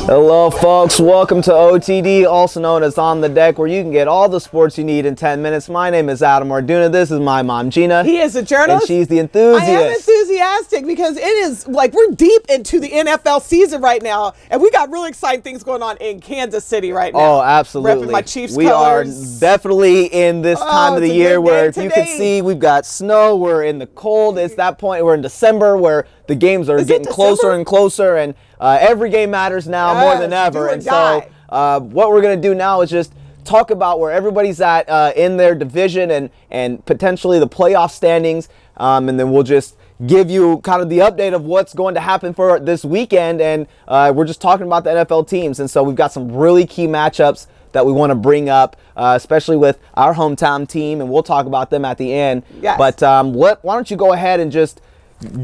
Hello folks, welcome to OTD, also known as On The Deck, where you can get all the sports you need in 10 minutes. My name is Adam Arduna, this is my mom Gina. He is a journalist. And she's the enthusiast. I am enthusiastic because it is like we're deep into the NFL season right now, and we got really exciting things going on in Kansas City right now. Oh, absolutely. Repping my Chiefs we colors. are definitely in this time of the year where, if you can see, we've got snow, we're in the cold. It's that point, we're in December where the games are getting closer and closer, and every game matters now more than ever. And so what we're going to do now is just talk about where everybody's at in their division and potentially the playoff standings, and then we'll just give you kind of the update of what's going to happen for this weekend. And we're just talking about the NFL teams, and so we've got some really key matchups that we want to bring up, especially with our hometown team, and we'll talk about them at the end. Yes. But why don't you go ahead and just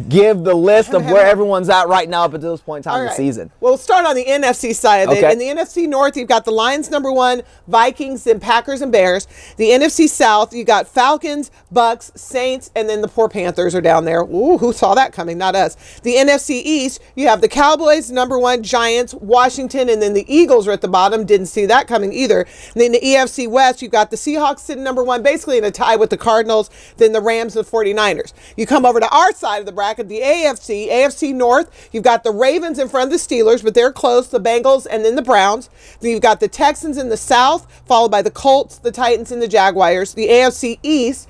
give the list of where everyone's at right now up until this point in time of the season. Well, we'll start on the NFC side of it. In the NFC North, you've got the Lions #1, Vikings, then Packers and Bears. The NFC South, you got Falcons, Bucks, Saints, and then the poor Panthers are down there. Ooh, who saw that coming? Not us. The NFC East, you have the Cowboys #1, Giants, Washington, and then the Eagles are at the bottom. Didn't see that coming either. And then the EFC West, you've got the Seahawks sitting #1, basically in a tie with the Cardinals, then the Rams and the 49ers. You come over to our side of the bracket, the AFC North, you've got the Ravens in front of the Steelers, but they're close, the Bengals and then the Browns. Then you've got the Texans in the South, followed by the Colts, the Titans, and the Jaguars. The AFC East,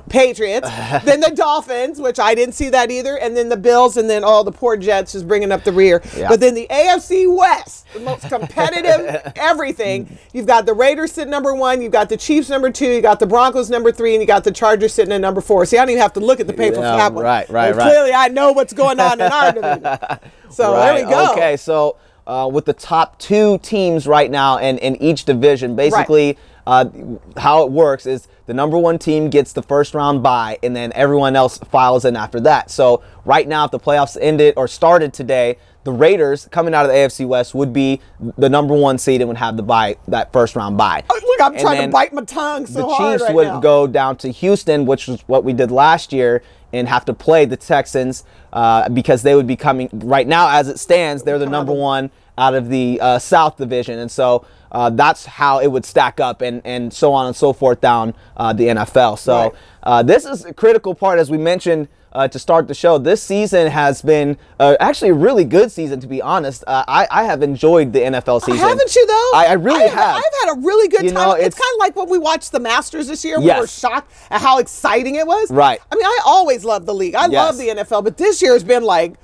Patriots, then the Dolphins, which I didn't see that either, and then the Bills, and then all the poor Jets just bringing up the rear. Yeah. But then the AFC West, the most competitive everything, you've got the Raiders sitting #1, you've got the Chiefs #2, you got the Broncos #3, and you got the Chargers sitting at #4. See, I don't even have to look at the paper for that one. Right. Clearly, I know what's going on in our division. So there we go. Okay, so with the top 2 teams right now in each division, basically how it works is the #1 team gets the first round bye, and then everyone else files in after that. So right now, if the playoffs ended or started today, the Raiders coming out of the AFC West would be the #1 seed and would have the bye, that first round bye. Oh, look, I'm trying to bite my tongue so hard. The Chiefs would go down to Houston, which was what we did last year, and have to play the Texans because they would be coming right now as it stands. They're the #1 out of the South Division, and so that's how it would stack up, and so on and so forth down the NFL. So this is a critical part, as we mentioned to start the show. This season has been actually a really good season, to be honest. I have enjoyed the NFL season. Haven't you, though? I really have. I've had a really good time. It's kind of like when we watched the Masters this year. We were shocked at how exciting it was. Right. I mean, I always loved the league. I love the NFL, but this year has been like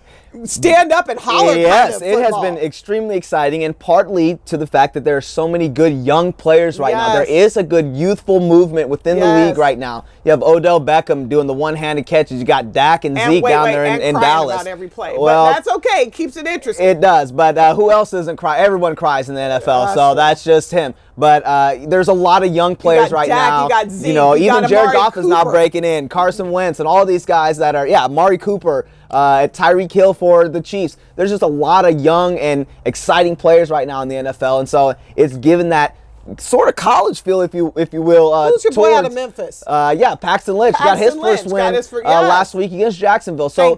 stand up and holler. Yes, it has been extremely exciting, and partly to the fact that there are so many good young players right now. There is a good youthful movement within the league right now. You have Odell Beckham doing the one-handed catches. You got Dak and Zeke down there in Dallas. About every play. Well, but that's okay. It keeps it interesting. It does, but who else doesn't cry? Everyone cries in the NFL, so that's just him. But there's a lot of young players right now. You got Zeke, even Jared Goff is now breaking in. Carson Wentz and all these guys that are, Amari Cooper, Tyreek Hill for the Chiefs. There's just a lot of young and exciting players right now in the NFL, and so it's given that sort of college feel, if you will. Who's your boy out of Memphis? Paxton Lynch. He got his first win last week against Jacksonville. So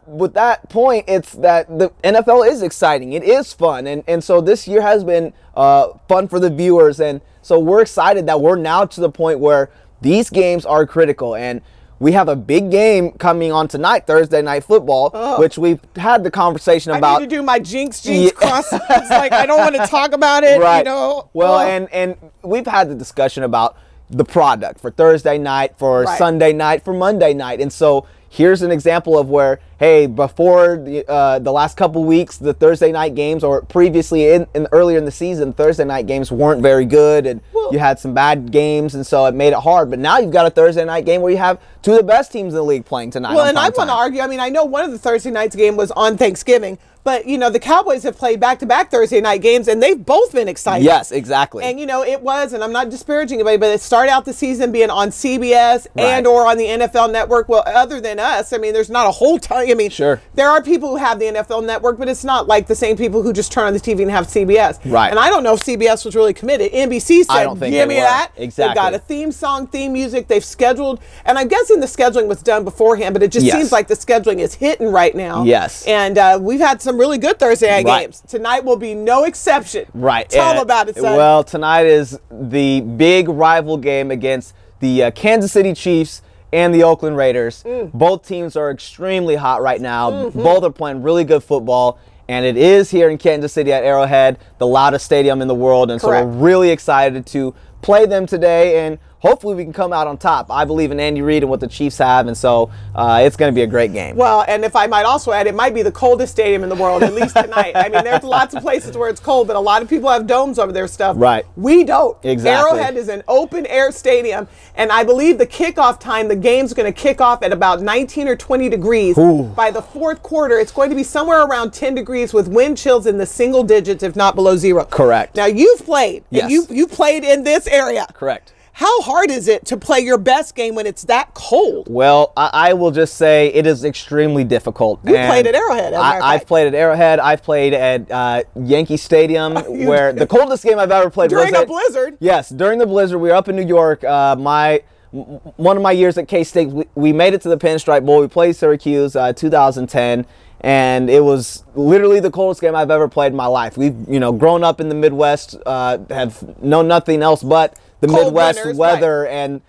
with that point, it's that the NFL is exciting. It is fun, and so this year has been fun for the viewers, and so we're excited that we're now to the point where these games are critical, and we have a big game coming on tonight, Thursday Night Football, which we've had the conversation about. I need to do my jinx cross. It's like I don't want to talk about it, you know. Well, and we've had the discussion about the product for Thursday night, for Sunday night, for Monday night, and so here's an example of where, hey, before the last couple weeks, the Thursday night games, or previously earlier in the season, Thursday night games weren't very good, and you had some bad games, and so it made it hard. But now you've got a Thursday night game where you have 2 of the best teams in the league playing tonight. Well, and I want to argue. I mean, I know one of the Thursday night's game was on Thanksgiving, but you know the Cowboys have played back-to-back Thursday night games, and they've both been exciting. Yes, exactly. And you know it was, and I'm not disparaging anybody, but it started out the season being on CBS and or on the NFL Network. Well, other than us. I mean, there's not a whole ton. I mean, sure, there are people who have the NFL Network, but it's not like the same people who just turn on the TV and have CBS. Right. And I don't know if CBS was really committed. NBC said, give me that. Exactly. They've got a theme song, theme music. They've scheduled, and I'm guessing the scheduling was done beforehand, but it just seems like the scheduling is hitting right now. Yes. And we've had some really good Thursday night games. Tonight will be no exception. Right. Tell them about it, son. Well, tonight is the big rival game against the Kansas City Chiefs and the Oakland Raiders. Both teams are extremely hot right now. Both are playing really good football. And it is here in Kansas City at Arrowhead, the loudest stadium in the world. And so we're really excited to play them today, and hopefully we can come out on top. I believe in Andy Reid and what the Chiefs have, and so it's going to be a great game. Well, and if I might also add, it might be the coldest stadium in the world, at least tonight. I mean, there's lots of places where it's cold, but a lot of people have domes over their stuff. Right. We don't. Exactly. Arrowhead is an open-air stadium, and I believe the kickoff time, the game's going to kick off at about 19 or 20 degrees. By the fourth quarter, it's going to be somewhere around 10 degrees with wind chills in the single digits, if not below zero. Correct. Now, you've played. Yes. And you played in this area. Correct. How hard is it to play your best game when it's that cold? Well, I will just say it is extremely difficult. You played at Arrowhead. I've played at Arrowhead. I've played at Yankee Stadium, where the coldest game I've ever played was during a blizzard. Yes, during the blizzard. We were up in New York. One of my years at K-State, we made it to the Pinstripe Bowl. We played Syracuse 2010. And it was literally the coldest game I've ever played in my life. We've, grown up in the Midwest, have known nothing else but the cold Midwest winters, weather, and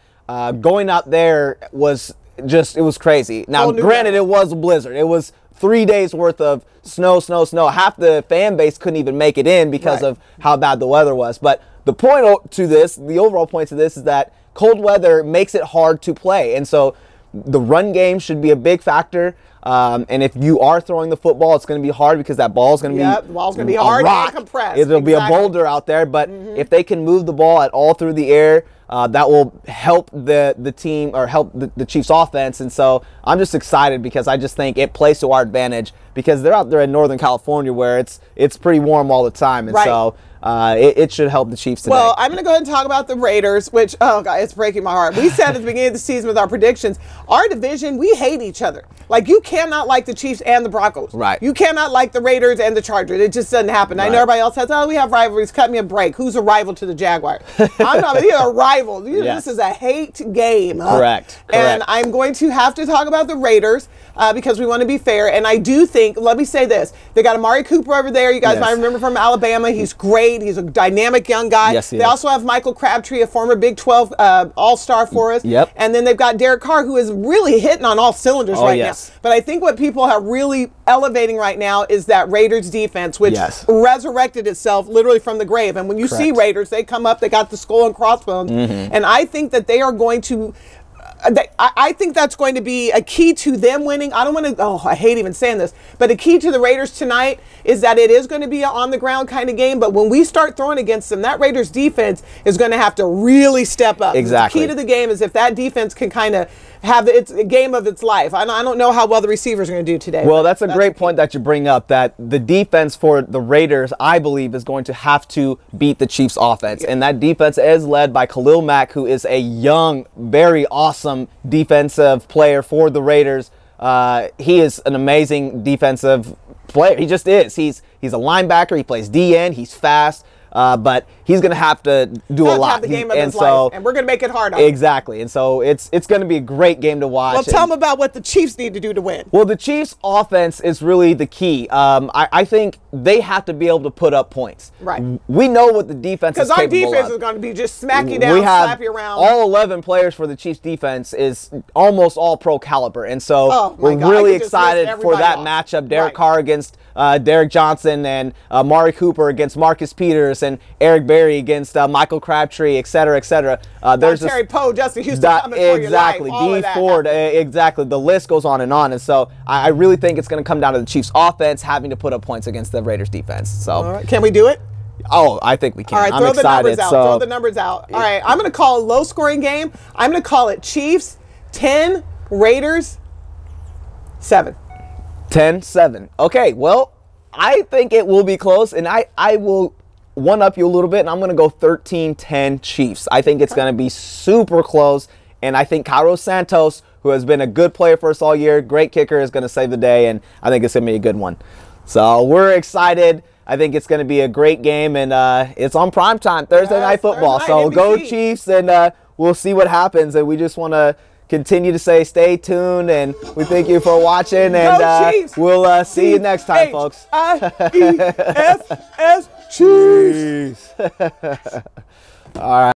going out there was just, it was crazy. Now, granted, it was a blizzard. It was 3 days worth of snow. Half the fan base couldn't even make it in because of how bad the weather was. But the point to this, the overall point to this, is that cold weather makes it hard to play. And so the run game should be a big factor. And if you are throwing the football, it's going to be hard because that ball is going to be the ball's going to be hard and compressed. It'll be a boulder out there. But if they can move the ball at all through the air, that will help the team, or help the Chiefs offense. And so I'm just excited because I just think it plays to our advantage, because they're out there in Northern California where it's pretty warm all the time. And so it should help the Chiefs today. Well, I'm going to go ahead and talk about the Raiders, which, oh, God, it's breaking my heart. We said at the beginning of the season with our predictions, our division, we hate each other. Like, you cannot like the Chiefs and the Broncos. Right. You cannot like the Raiders and the Chargers. It just doesn't happen. I know everybody else says, oh, we have rivalries. Cut me a break. Who's a rival to the Jaguars? I'm not. You're a rival. This is a hate game. Correct. And I'm going to have to talk about the Raiders because we want to be fair. And I do think, let me say this, they got Amari Cooper over there. You guys might remember from Alabama. He's great. He's a dynamic young guy. Yes, he they also have Michael Crabtree, a former Big 12 All-Star for us. Yep. And then they've got Derek Carr, who is really hitting on all cylinders right now. But I think what people are really elevating right now is that Raiders defense, which resurrected itself literally from the grave. And when you see Raiders, they come up, they got the skull and crossbones. And I think that they are going to, I think that's going to be a key to them winning. I don't want to, I hate even saying this, but a key to the Raiders tonight is that it is going to be an on-the-ground kind of game. But when we start throwing against them, that Raiders defense is going to have to really step up. Exactly. The key to the game is if that defense can kind of have its a game of its life. I don't know how well the receivers are going to do today. Well, that's a great point that you bring up, that the defense for the Raiders, I believe, is going to have to beat the Chiefs offense. And that defense is led by Khalil Mack, who is a young, very awesome defensive player for the Raiders. He is an amazing defensive player. He just is. He's a linebacker. He plays DN. He's fast. But he's going to have to do a lot. Have the game of his life, and we're going to make it hard on him. Exactly. And so it's going to be a great game to watch. Well, tell them about what the Chiefs need to do to win. Well, the Chiefs' offense is really the key. I think they have to be able to put up points. Right. We know what the defense is capable of. Because our defense is going to be just smack you down, slap you around. All 11 players for the Chiefs' defense is almost all pro caliber. And so we're really excited for that matchup. Derek Carr against Derek Johnson, and Amari Cooper against Marcus Peters, and Eric Berry against Michael Crabtree, et cetera, et cetera. There's Terry Poe, Justin Houston coming for your life. Dee Ford, exactly. The list goes on. And so I really think it's going to come down to the Chiefs' offense having to put up points against the Raiders' defense. So can we do it? Oh, I think we can. All right, I'm excited. Throw the numbers out. All right, I'm going to call a low-scoring game. I'm going to call it Chiefs 10, Raiders 7. 10-7. Okay, well, I think it will be close, and I will one-up you a little bit, and I'm going to go 13-10 Chiefs. I think it's going to be super close, and I think Cairo Santos, who has been a good player for us all year. Great kicker, is going to save the day, and I think it's going to be a good one. So we're excited. I think it's going to be a great game, and it's on primetime, Thursday Night Football. So go Chiefs, and we'll see what happens. And we just want to continue to say stay tuned, and we thank you for watching, and we'll see you next time, folks. Chiefs. All right.